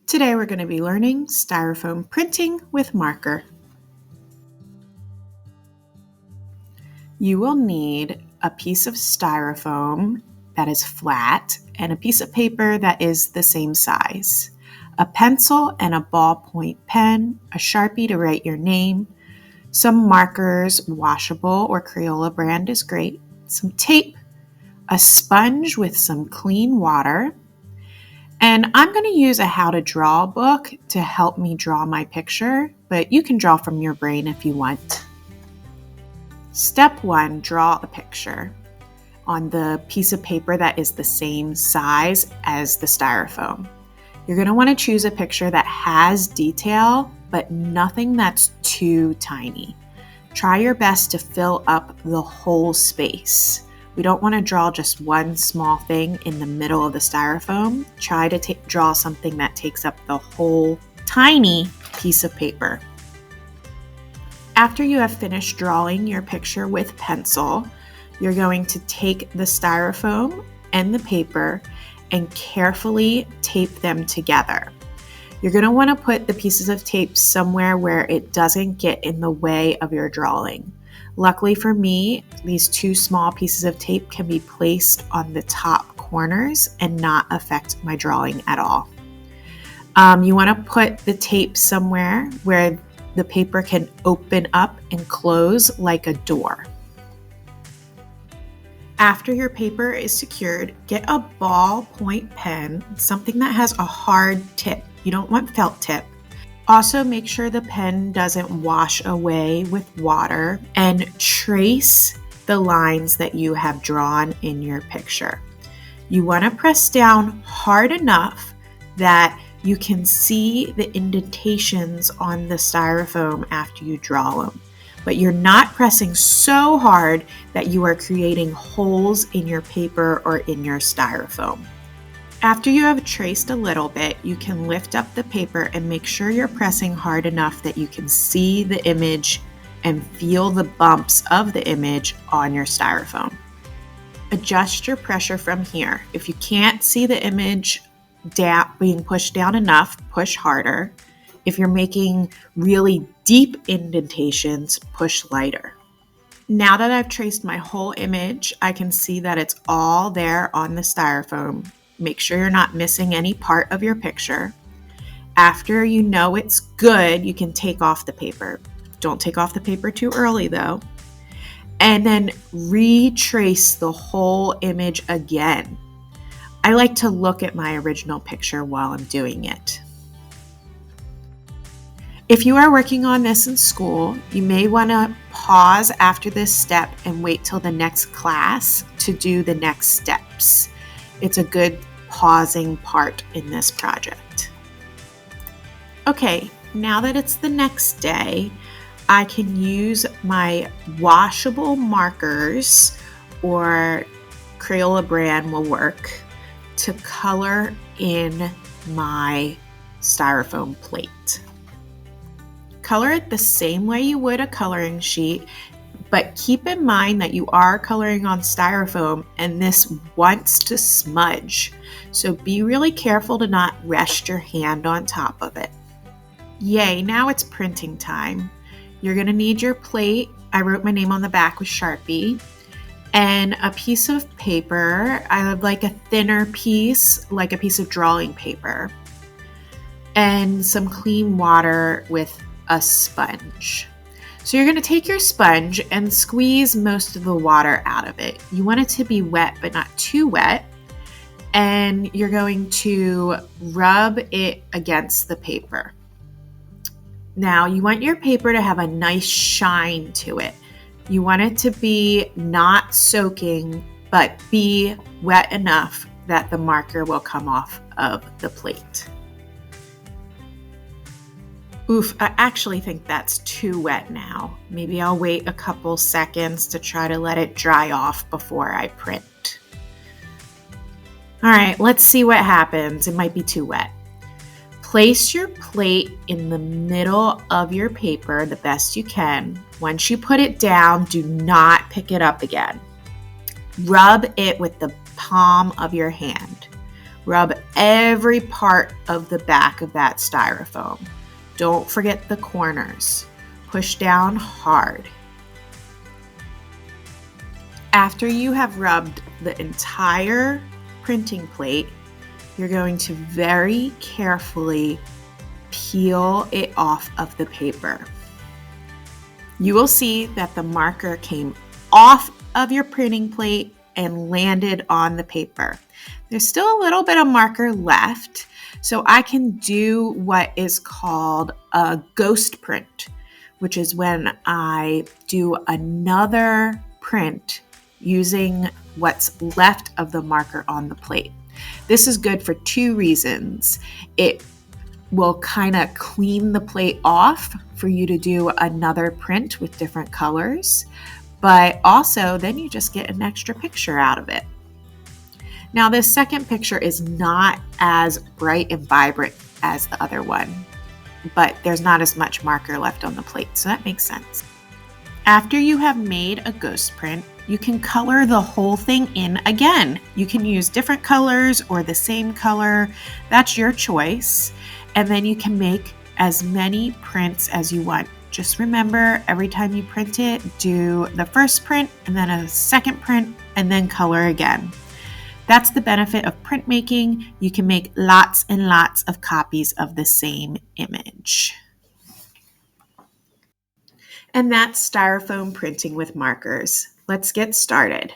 Today we're going to be learning styrofoam printing with marker. You will need a piece of styrofoam that is flat and a piece of paper that is the same size, a pencil and a ballpoint pen, a Sharpie to write your name, some markers, washable or Crayola brand is great, some tape, a sponge with some clean water, and I'm going to use a how to draw book to help me draw my picture, but you can draw from your brain if you want. Step 1, draw a picture on the piece of paper that is the same size as the styrofoam. You're going to want to choose a picture that has detail, but nothing that's too tiny. Try your best to fill up the whole space. We don't want to draw just one small thing in the middle of the styrofoam. Try to draw something that takes up the whole tiny piece of paper. After you have finished drawing your picture with pencil, you're going to take the styrofoam and the paper and carefully tape them together. You're going to want to put the pieces of tape somewhere where it doesn't get in the way of your drawing. Luckily for me, these two small pieces of tape can be placed on the top corners and not affect my drawing at all. You want to put the tape somewhere where the paper can open up and close like a door. After your paper is secured, get a ballpoint pen, something that has a hard tip. You don't want felt tip. Also, make sure the pen doesn't wash away with water and trace the lines that you have drawn in your picture. You want to press down hard enough that you can see the indentations on the styrofoam after you draw them, but you're not pressing so hard that you are creating holes in your paper or in your styrofoam. After you have traced a little bit, you can lift up the paper and make sure you're pressing hard enough that you can see the image and feel the bumps of the image on your styrofoam. Adjust your pressure from here. If you can't see the image being pushed down enough, push harder. If you're making really deep indentations, push lighter. Now that I've traced my whole image, I can see that it's all there on the styrofoam. Make sure you're not missing any part of your picture. After you know it's good, you can take off the paper. Don't take off the paper too early though. And then retrace the whole image again. I like to look at my original picture while I'm doing it. If you are working on this in school, you may want to pause after this step and wait till the next class to do the next steps. It's a good pausing part in this project. Okay, now that it's the next day, I can use my washable markers, or Crayola brand will work, to color in my styrofoam plate. Color it the same way you would a coloring sheet, but keep in mind that you are coloring on styrofoam and this wants to smudge. So be really careful to not rest your hand on top of it. Yay, now it's printing time. You're going to need your plate. I wrote my name on the back with Sharpie. And a piece of paper. I would like a thinner piece, like a piece of drawing paper. And some clean water with a sponge. So you're going to take your sponge and squeeze most of the water out of it. You want it to be wet, but not too wet. And you're going to rub it against the paper. Now you want your paper to have a nice shine to it. You want it to be not soaking, but be wet enough that the marker will come off of the plate. Oof, I actually think that's too wet now. Maybe I'll wait a couple seconds to try to let it dry off before I print. All right, let's see what happens. It might be too wet. Place your plate in the middle of your paper the best you can. Once you put it down, do not pick it up again. Rub it with the palm of your hand. Rub every part of the back of that styrofoam. Don't forget the corners. Push down hard. After you have rubbed the entire printing plate, you're going to very carefully peel it off of the paper. You will see that the marker came off of your printing plate and landed on the paper. There's still a little bit of marker left, so I can do what is called a ghost print, which is when I do another print using what's left of the marker on the plate. This is good for two reasons. It will kind of clean the plate off for you to do another print with different colors, but also then you just get an extra picture out of it. Now this second picture is not as bright and vibrant as the other one, but there's not as much marker left on the plate, so that makes sense. After you have made a ghost print, you can color the whole thing in again. You can use different colors or the same color. That's your choice. And then you can make as many prints as you want. Just remember, every time you print it, do the first print and then a second print and then color again. That's the benefit of printmaking. You can make lots and lots of copies of the same image. And that's styrofoam printing with markers. Let's get started.